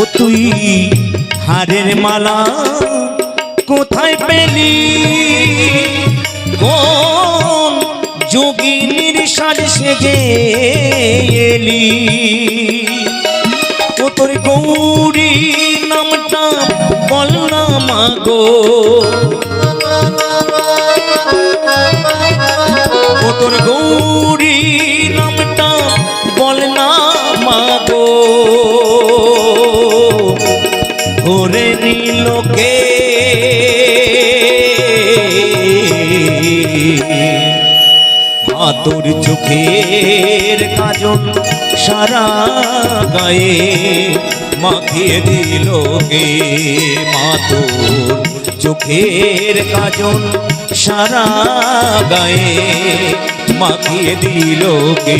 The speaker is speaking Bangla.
ও তুই হারের মালা কোথায় পেলি, কোন যোগিনীর সাজে সেজে এলি। ও তোর গৌরী নামটা বল না মাগো, ও তোর গৌরী নামটা বল না মাগো। ধরে নিল কে তোর চোখের কাজল সারা গায়ে মাখিয়ে দিল কে, মা তোর চোখের কাজল সারা গায়ে মাখিয়ে দিল কে।